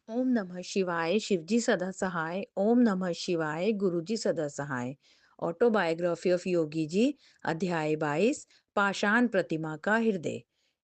ओम नमः शिवाय, शिवजी सदा सहाय। ओम नमः शिवाय, गुरुजी सदा सहाय। ऑटोबायोग्राफी ऑफ योगी जी, अध्याय 22। पाषाण प्रतिमा का हृदय।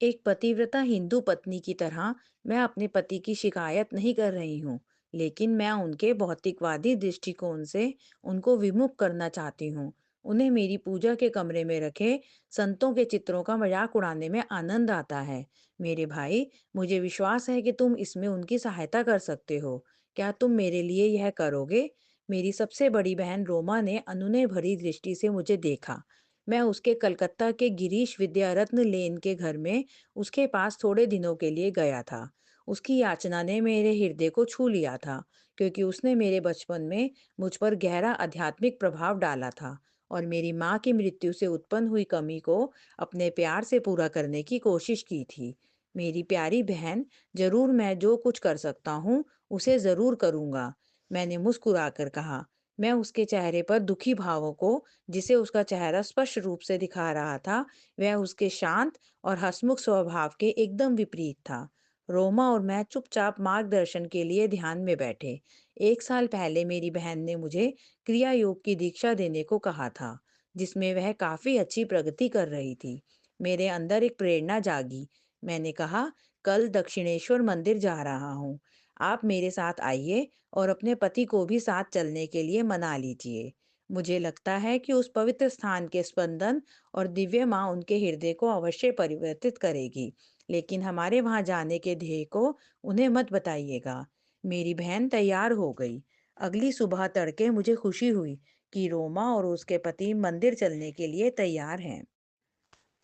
एक पतिव्रता हिंदू पत्नी की तरह मैं अपने पति की शिकायत नहीं कर रही हूँ, लेकिन मैं उनके भौतिकवादी दृष्टिकोण से उनको विमुख करना चाहती हूँ। उन्हें मेरी पूजा के कमरे में रखे संतों के चित्रों का मजाक उड़ाने में आनंद आता है। मेरे भाई, मुझे विश्वास है कि तुम इसमें उनकी सहायता कर सकते हो। क्या तुम मेरे लिए यह करोगे? मेरी सबसे बड़ी बहन रोमा ने अनुनय भरी दृष्टि से मुझे देखा। मैं उसके कलकत्ता के गिरीश विद्यारत्न लेन के घर में उसके पास थोड़े दिनों के लिए गया था। उसकी याचना ने मेरे हृदय को छू लिया था, क्योंकि उसने मेरे बचपन में मुझ पर गहरा आध्यात्मिक प्रभाव डाला था और मेरी माँ की मृत्यु से उत्पन्न हुई कमी को अपने प्यार से पूरा करने की कोशिश की थी। मेरी प्यारी बहन, जरूर मैं जो कुछ कर सकता हूँ उसे जरूर करूँगा, मैंने मुस्कुराकर कहा। मैं उसके चेहरे पर दुखी भावों को, जिसे उसका चेहरा स्पष्ट रूप से दिखा रहा था, वह उसके शांत और हंसमुख स्वभाव के एकदम विपरीत था। रोमा और मैं चुपचाप मार्गदर्शन के लिए ध्यान में बैठे। 1 साल पहले मेरी बहन ने मुझे क्रिया योग की दीक्षा देने को कहा था, जिसमें वह काफी अच्छी प्रगति कर रही थी। मेरे अंदर एक प्रेरणा जागी। मैंने कहा, कल दक्षिणेश्वर मंदिर जा रहा हूँ, आप मेरे साथ आइए और अपने पति को भी साथ चलने के लिए मना लीजिए। मुझे लगता है कि उस पवित्र स्थान के स्पंदन और दिव्य माँ उनके हृदय को अवश्य परिवर्तित करेगी। लेकिन हमारे वहां जाने के ध्येय को उन्हें मत बताइएगा। मेरी बहन तैयार हो गई। अगली सुबह तड़के मुझे खुशी हुई कि रोमा और उसके पति मंदिर चलने के लिए तैयार हैं।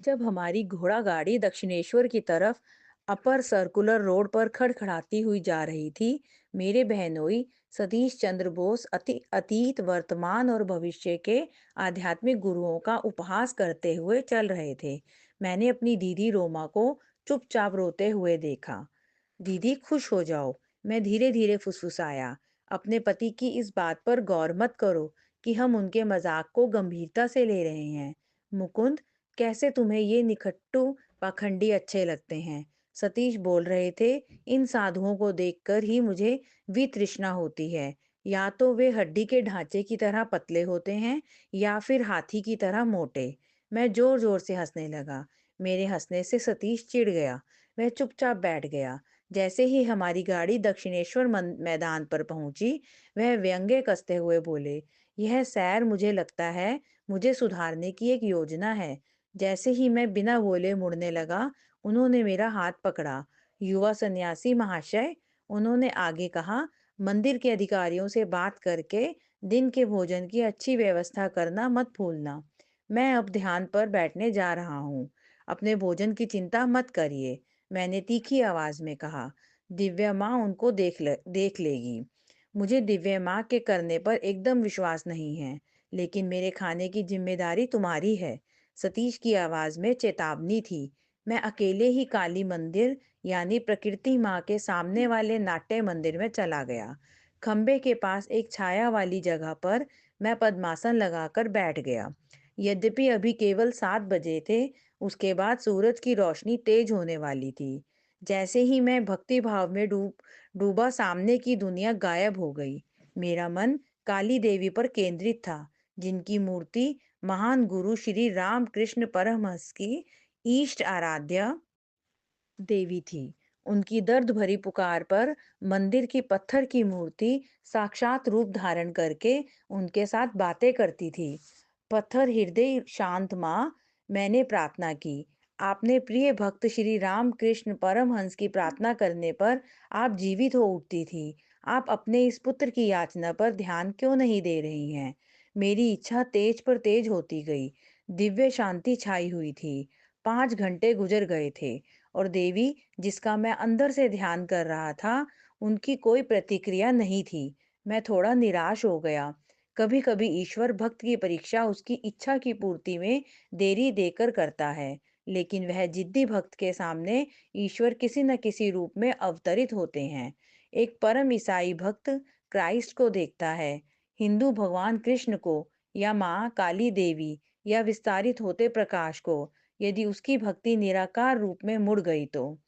जब हमारी घोड़ा गाड़ी दक्षिणेश्वर की तरफ अपर सर्कुलर रोड पर खड़खड़ाती हुई जा रही थी, मेरे बहनोई सतीश चंद्र बोस अतीत, वर्तमान और भविष्य के आध्यात्मिक गुरुओं का उपहास करते हुए चल रहे थे। मैंने अपनी दीदी रोमा को चुपचाप रोते हुए देखा। दीदी, खुश हो जाओ, मैं धीरे धीरे फुसफुसाया। अपने पति की इस बात पर गौर मत करो कि हम उनके मजाक को गंभीरता से ले रहे हैं। मुकुंद, कैसे तुम्हें ये निखट्टू पाखंडी अच्छे लगते हैं? सतीश बोल रहे थे। इन साधुओं को देखकर ही मुझे वितृष्णा होती है। या तो वे हड्डी के ढांचे की तरह पतले होते हैं, या फिर हाथी की तरह मोटे। मैं जोर जोर से हंसने लगा। मेरे हंसने से सतीश चिढ़ गया। वह चुपचाप बैठ गया। जैसे ही हमारी गाड़ी दक्षिणेश्वर मैदान पर पहुंची, वह व्यंग्य कसते हुए बोले, यह सैर, मुझे लगता है, मुझे सुधारने की एक योजना है। जैसे ही मैं बिना बोले मुड़ने लगा, उन्होंने मेरा हाथ पकड़ा। युवा सन्यासी महाशय, उन्होंने आगे कहा, मंदिर के अधिकारियों से बात करके दिन के भोजन की अच्छी व्यवस्था करना मत भूलना। मैं अब ध्यान पर बैठने जा रहा हूँ। अपने भोजन की चिंता मत करिए, मैंने तीखी आवाज में कहा। दिव्या माँ उनको देख लेगी। मुझे दिव्या माँ के करने पर एकदम विश्वास नहीं है, लेकिन मेरे खाने की जिम्मेदारी तुम्हारी है। सतीश की आवाज में चेतावनी थी। मैं अकेले ही काली मंदिर, यानी प्रकृति माँ के सामने वाले नाट्य मंदिर में चला गया। खंबे के पास एक छाया वाली जगह पर मैं पद्मासन लगाकर बैठ गया। यद्यपि अभी केवल 7 बजे थे, उसके बाद सूरज की रोशनी तेज होने वाली थी। जैसे ही मैं भक्ति भाव में डूबा, सामने की दुनिया गायब हो गई। मेरा मन काली देवी पर केंद्रित था, जिनकी मूर्ति महान गुरु श्री राम कृष्ण परमहंस की इष्ट आराध्या देवी थी। उनकी दर्द भरी पुकार पर मंदिर की पत्थर की मूर्ति साक्षात रूप धारण करके उनके साथ बातें करती थी। पत्थर हृदय शांत माँ, मैंने प्रार्थना की। आपने प्रिय भक्त श्री राम कृष्ण परमहंस की प्रार्थना करने पर आप जीवित हो उठती थी। आप अपने इस पुत्र की याचना पर ध्यान क्यों नहीं दे रही हैं? मेरी इच्छा तेज पर तेज होती गई। दिव्य शांति छाई हुई थी। 5 घंटे गुजर गए थे और देवी, जिसका मैं अंदर से ध्यान कर रहा था, उनकी कोई प्रतिक्रिया नहीं थी। मैं थोड़ा निराश हो गया। कभी कभी ईश्वर भक्त की परीक्षा उसकी इच्छा की पूर्ति में देरी देकर करता है, लेकिन वह जिद्दी भक्त के सामने ईश्वर किसी न किसी रूप में अवतरित होते हैं। एक परम ईसाई भक्त क्राइस्ट को देखता है, हिंदू भगवान कृष्ण को, या माँ काली देवी, या विस्तारित होते प्रकाश को, यदि उसकी भक्ति निराकार रूप में मुड़ गई तो।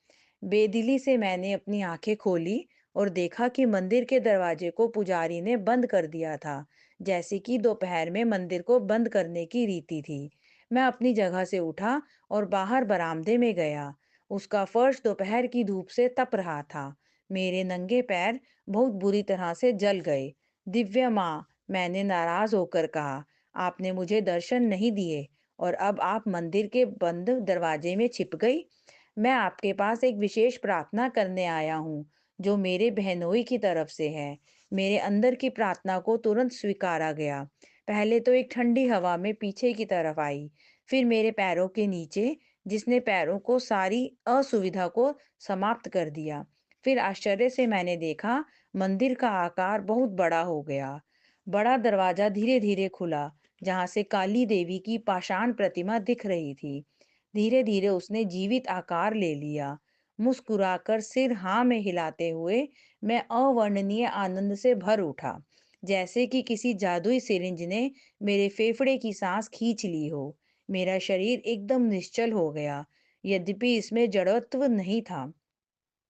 बेदिली से मैंने अपनी आंखें खोली और देखा कि मंदिर के दरवाजे को पुजारी ने बंद कर दिया था, जैसे कि दोपहर में मंदिर को बंद करने की रीति थी। मैं अपनी जगह से उठा और बाहर बरामदे में गया। उसका फर्श दोपहर की धूप से तप रहा था। मेरे नंगे पैर बहुत बुरी तरह से जल गए। दिव्य माँ, मैंने नाराज होकर कहा, आपने मुझे दर्शन नहीं दिए और अब आप मंदिर के बंद दरवाजे में छिप गई। मैं आपके पास एक विशेष प्रार्थना करने आया हूँ, जो मेरे बहनोई की तरफ से है। मेरे अंदर की प्रार्थना को तुरंत स्वीकारा गया। पहले तो एक ठंडी हवा में पीछे की तरफ आई, फिर मेरे पैरों के नीचे, जिसने पैरों को सारी असुविधा को समाप्त कर दिया। फिर आश्चर्य से मैंने देखा, मंदिर का आकार बहुत बड़ा हो गया। बड़ा दरवाजा धीरे धीरे खुला, जहां से काली देवी की पाषाण प्रतिमा दिख रही थी। धीरे धीरे उसने जीवित आकार ले लिया। मुस्कुराकर सिर हाँ में हिलाते हुए मैं अवर्णनीय आनंद से भर उठा, जैसे कि किसी जादुई सिरिंज ने मेरे फेफड़े की सांस खींच ली हो। मेरा शरीर एकदम निश्चल हो गया, यद्यपि इसमें जड़त्व नहीं था।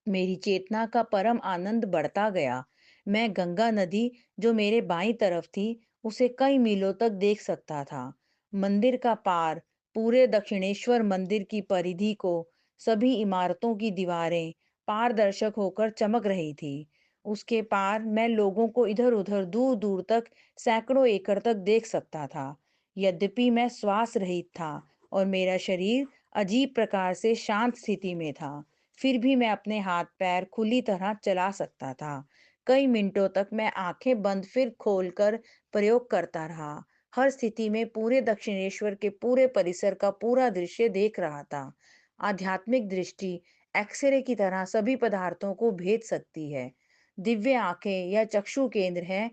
मेरी चेतना का परम आनंद बढ़ता गया। मैं गंगा नदी, जो मेरे बाईं तरफ थी, उसे कई मीलों तक देख सकता था। मंदिर का पार, पूरे दक्षिणेश्वर मंदिर की परिधि को, सभी इमारतों की दीवारें पारदर्शक होकर चमक रही थी। उसके पार मैं लोगों को इधर उधर दूर दूर तक सैकड़ों एकड़ तक देख सकता था। यद्यपि मैं श्वास रहित था और मेरा शरीर अजीब प्रकार से शांत स्थिति में था, फिर भी मैं अपने हाथ पैर खुली तरह चला सकता था। कई मिनटों तक मैं आंखें बंद फिर खोलकर प्रयोग करता रहा। हर स्थिति में पूरे दक्षिणेश्वर के पूरे परिसर का पूरा दृश्य देख रहा था। आध्यात्मिक दृष्टि एक्सरे की तरह सभी पदार्थों को भेद सकती है। दिव्य आंखें या चक्षु केंद्र है,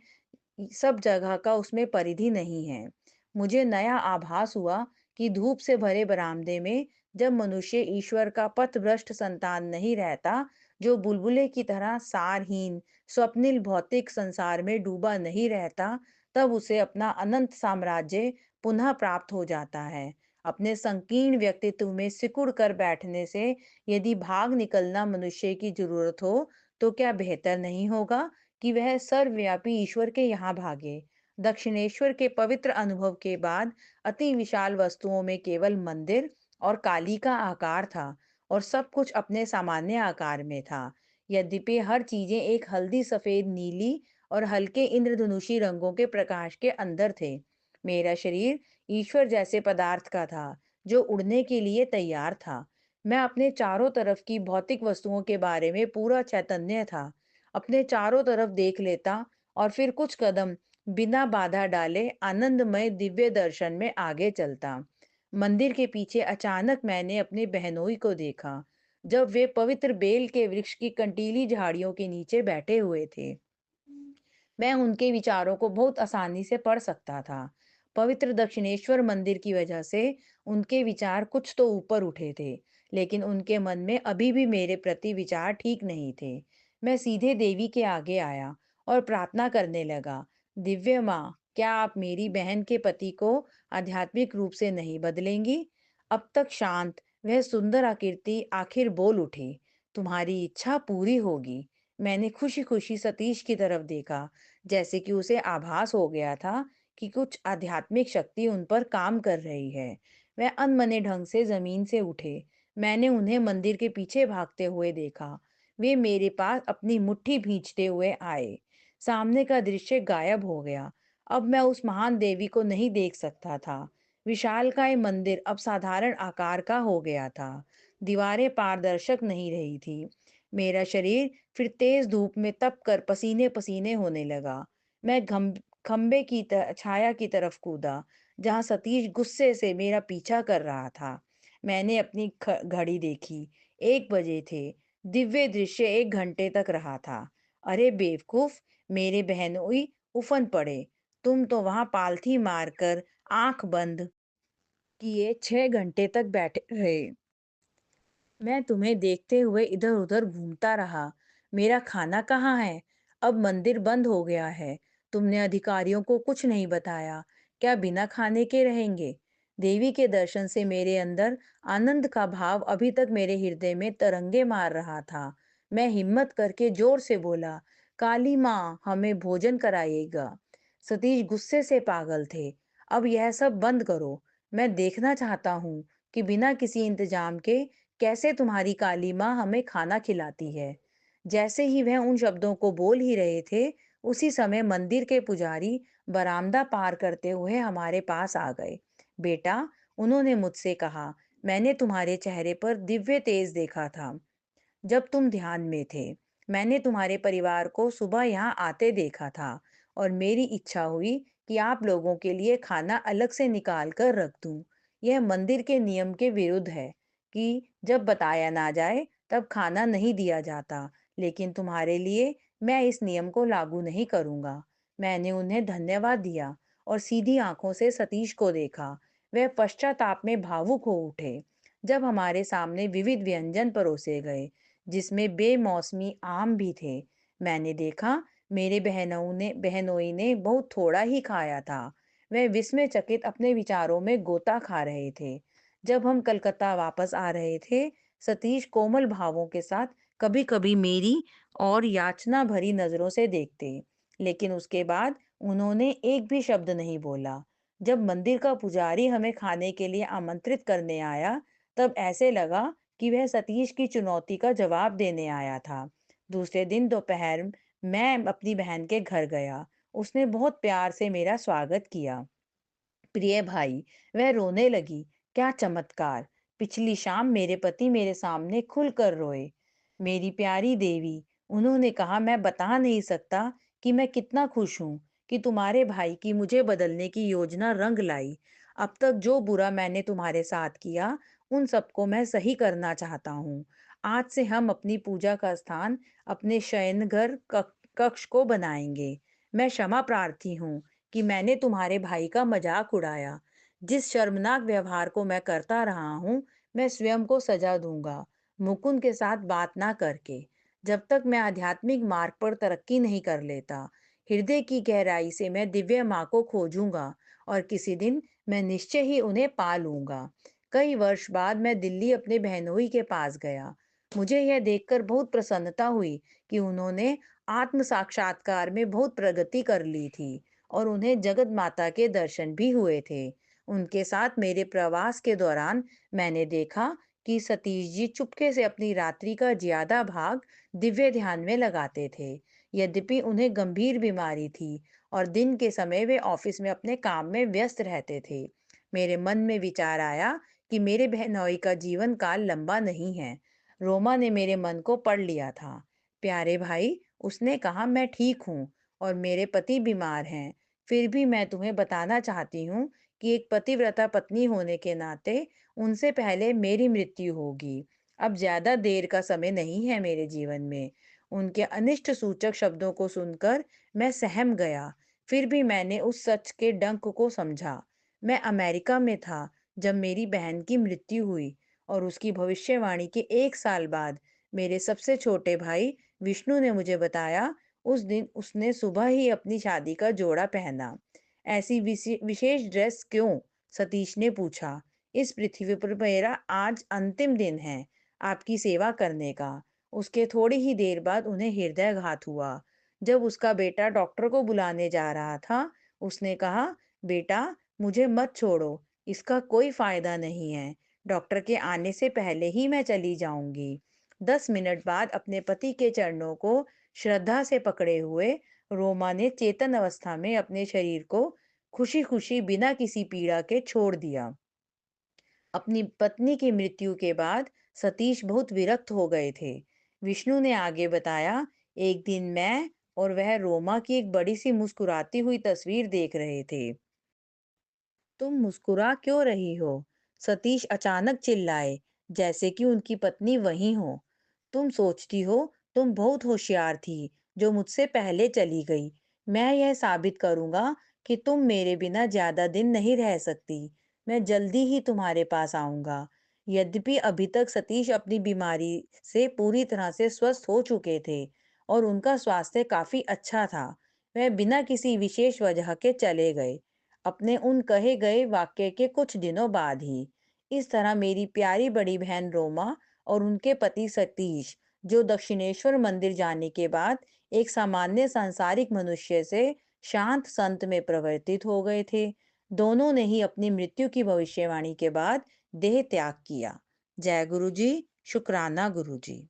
सब जगह का उसमें परिधि नहीं है। मुझे नया आभास हुआ कि धूप से भरे बरामदे में जब मनुष्य ईश्वर का पथभ्रष्ट संतान नहीं रहता, जो बुलबुले की तरह सारहीन स्वप्निल भौतिक संसार में डूबा नहीं रहता, तब उसे अपना अनंत साम्राज्य पुनः प्राप्त हो जाता है। अपने संकीर्ण व्यक्तित्व में सिकुड़ कर बैठने से यदि भाग निकलना मनुष्य की जरूरत हो, तो क्या बेहतर नहीं होगा कि वह सर्वव्यापी ईश्वर के यहाँ भागे। दक्षिणेश्वर के पवित्र अनुभव के बाद अति विशाल वस्तुओं में केवल मंदिर और काली का आकार था, और सब कुछ अपने सामान्य आकार में था। यद्यपि हर चीजें एक हल्दी सफेद नीली और हल्के इंद्रधनुषी रंगों के प्रकाश के अंदर थे। मेरा शरीर ईश्वर जैसे पदार्थ का था, जो उड़ने के लिए तैयार था। मैं अपने चारों तरफ की भौतिक वस्तुओं के बारे में पूरा चैतन्य था। अपने चारों तरफ देख लेता और फिर कुछ कदम बिना बाधा डाले आनंदमय दिव्य दर्शन में आगे चलता। मंदिर के पीछे अचानक मैंने अपने बहनोई को देखा, जब वे पवित्र बेल के वृक्ष की कंटीली झाड़ियों के नीचे बैठे हुए थे। मैं उनके विचारों को बहुत आसानी से पढ़ सकता था। पवित्र दक्षिणेश्वर मंदिर की वजह से उनके विचार कुछ तो ऊपर उठे थे, लेकिन उनके मन में अभी भी मेरे प्रति विचार ठीक नहीं थे। मैं सीधे देवी के आगे आया और प्रार्थना करने लगा, दिव्य माँ, क्या आप मेरी बहन के पति को आध्यात्मिक रूप से नहीं बदलेंगी? अब तक शांत वह सुंदर आकृति आखिर बोल उठी, तुम्हारी इच्छा पूरी होगी। मैंने खुशी खुशी सतीश की तरफ देखा, जैसे कि उसे आभास हो गया था कि कुछ आध्यात्मिक शक्ति उन पर काम कर रही है। वह अनमने ढंग से जमीन से उठे। मैंने उन्हें मंदिर के पीछे भागते हुए देखा। वे मेरे पास अपनी मुट्ठी भींचते हुए आए। सामने का दृश्य गायब हो गया। अब मैं उस महान देवी को नहीं देख सकता था। विशालकाय मंदिर अब साधारण आकार का हो गया था। दीवारें पारदर्शक नहीं रही थी। मेरा शरीर फिर तेज धूप में तप कर पसीने पसीने होने लगा। मैं खंबे की छाया की तरफ कूदा, जहां सतीश गुस्से से मेरा पीछा कर रहा था। मैंने अपनी घड़ी देखी, 1 बजे थे। दिव्य दृश्य 1 घंटे तक रहा था। अरे बेवकूफ, मेरे बहनोई उफन पड़े, तुम तो वहां पालथी मारकर आंख बंद किए 6 घंटे तक बैठे रहे। मैं तुम्हें देखते हुए इधर-उधर घूमता रहा। मेरा खाना कहाँ है? अब मंदिर बंद हो गया है। तुमने अधिकारियों को कुछ नहीं बताया। क्या बिना खाने के रहेंगे? देवी के दर्शन से मेरे अंदर आनंद का भाव अभी तक मेरे हृदय में तरंगे मार रहा था। मैं हिम्मत करके जोर से बोला, काली माँ हमें भोजन कराइएगा। सतीश गुस्से से पागल थे। अब यह सब बंद करो। मैं देखना चाहता हूँ कि बिना किसी इंतजाम के कैसे तुम्हारी काली माँ हमें खाना खिलाती है। जैसे ही वह उन शब्दों को बोल ही रहे थे, उसी समय मंदिर के पुजारी बरामदा पार करते हुए हमारे पास आ गए। बेटा, उन्होंने मुझसे कहा, मैंने तुम्हारे चेहरे पर दिव्य तेज देखा था जब तुम ध्यान में थे। मैंने तुम्हारे परिवार को सुबह यहाँ आते देखा था और मेरी इच्छा हुई कि आप लोगों के लिए खाना अलग से निकाल कर रख दूं। यह मंदिर के नियम के विरुद्ध है कि जब बताया ना जाए तब खाना नहीं दिया जाता, लेकिन तुम्हारे लिए मैं इस नियम को लागू नहीं करूंगा। मैंने उन्हें धन्यवाद दिया और सीधी आंखों से सतीश को देखा। वह पश्चाताप में भावुक हो उठे। जब हमारे सामने विविध व्यंजन परोसे गए, जिसमें बेमौसमी आम भी थे, मैंने देखा मेरे बहनोई ने बहुत थोड़ा ही खाया था। वह विस्मयचकित अपने विचारों में गोता खा रहे थे। जब हम कलकत्ता वापस आ रहे थे, सतीश कोमल भावों के साथ कभी कभी मेरी और याचना भरी नजरों से देखते, लेकिन उसके बाद उन्होंने एक भी शब्द नहीं बोला। जब मंदिर का पुजारी हमें खाने के लिए आमंत्रित करने आया, तब ऐसे लगा कि वह सतीश की चुनौती का जवाब देने आया था। दूसरे दिन दोपहर मैं अपनी बहन के घर गया। उसने बहुत प्यार से मेरा स्वागत किया। प्रिय भाई, वह रोने लगी। क्या चमत्कार! पिछली शाम मेरे पति मेरे सामने खुलकर रोए। मेरी प्यारी देवी, उन्होंने कहा, मैं बता नहीं सकता कि मैं कितना खुश हूँ कि तुम्हारे भाई की मुझे बदलने की योजना रंग लाई। अब तक जो बुरा मैंने तुम्हारे साथ किया, उन सबको मैं सही करना चाहता हूँ। आज से हम अपनी पूजा का स्थान अपने शयनघर कक्ष को बनाएंगे। मैं क्षमा प्रार्थी हूँ कि मैंने तुम्हारे भाई का मजाक उड़ाया। जिस शर्मनाक व्यवहार को मैं करता रहा हूँ, मैं स्वयं को सजा दूंगा, मुकुंद के साथ बात ना करके, जब तक मैं आध्यात्मिक मार्ग पर तरक्की नहीं कर लेता। हृदय की गहराई से मैं दिव्य माँ को खोजूंगा और किसी दिन मैं निश्चय ही उन्हें पा लूंगा। कई वर्ष बाद मैं दिल्ली अपने बहनोई के पास गया। मुझे यह देखकर बहुत प्रसन्नता हुई कि उन्होंने आत्म साक्षात्कार में बहुत प्रगति कर ली थी और उन्हें जगत माता के दर्शन भी हुए थे। उनके साथ मेरे प्रवास के दौरान मैंने देखा कि सतीश जी चुपके से अपनी रात्रि का ज्यादा भाग दिव्य ध्यान में लगाते थे। यद्यपि उन्हें गंभीर बीमारी थी और दिन के समय वे ऑफिस में अपने काम में व्यस्त रहते थे। मेरे मन में विचार आया कि मेरे बहनोई का जीवन काल लंबा नहीं है। रोमा ने मेरे मन को पढ़ लिया था। प्यारे भाई, उसने कहा, मैं ठीक हूँ और मेरे पति बीमार हैं। फिर भी मैं तुम्हें बताना चाहती हूँ कि एक पतिव्रता पत्नी होने के नाते उनसे पहले मेरी मृत्यु होगी। अब ज्यादा देर का समय नहीं है मेरे जीवन में। उनके अनिष्ट सूचक शब्दों को सुनकर मैं सहम गया। फिर भी मैंने उस सच के डंक को समझा। मैं अमेरिका में था जब मेरी बहन की मृत्यु हुई और उसकी भविष्यवाणी के एक साल बाद मेरे सबसे छोटे भाई विष्णु ने मुझे बताया, उस दिन उसने सुबह ही अपनी शादी का जोड़ा पहना। ऐसी विशेष ड्रेस क्यों? सतीश ने पूछा। इस पृथ्वी पर मेरा आज अंतिम दिन है आपकी सेवा करने का। उसके थोड़ी ही देर बाद उन्हें हृदयघात हुआ। जब उसका बेटा डॉक्टर को बुलाने जा रहा था, उसने कहा, बेटा, मुझे मत छोड़ो, इसका कोई फायदा नहीं है। डॉक्टर के आने से पहले ही मैं चली जाऊंगी। 10 मिनट बाद अपने पति के चरणों को श्रद्धा से पकड़े हुए रोमा ने चेतन अवस्था में अपने शरीर को खुशी खुशी बिना किसी पीड़ा के छोड़ दिया। अपनी पत्नी की मृत्यु के बाद सतीश बहुत विरक्त हो गए थे। विष्णु ने आगे बताया, एक दिन मैं और वह रोमा की एक बड़ी सी मुस्कुराती हुई तस्वीर देख रहे थे। तुम मुस्कुरा क्यों रही हो? सतीश अचानक चिल्लाए, जैसे कि उनकी पत्नी वहीं हो। तुम सोचती हो तुम बहुत होशियार थी जो मुझसे पहले चली गई। मैं यह साबित करूंगा कि तुम मेरे बिना ज्यादा दिन नहीं रह सकती। मैं जल्दी ही तुम्हारे पास आऊंगा। यद्यपि अभी तक सतीश अपनी बीमारी से पूरी तरह से स्वस्थ हो चुके थे और उनका स्वास्थ्य काफी अच्छा था, वह बिना किसी विशेष वजह के चले गए अपने उन कहे गए वाक्य के कुछ दिनों बाद ही। इस तरह मेरी प्यारी बड़ी बहन रोमा और उनके पति सतीश जो दक्षिणेश्वर मंदिर जाने के बाद एक सामान्य सांसारिक मनुष्य से शांत संत में परिवर्तित हो गए थे। दोनों ने ही अपनी मृत्यु की भविष्यवाणी के बाद देह त्याग किया। जय गुरु जी। शुक्राना गुरु जी।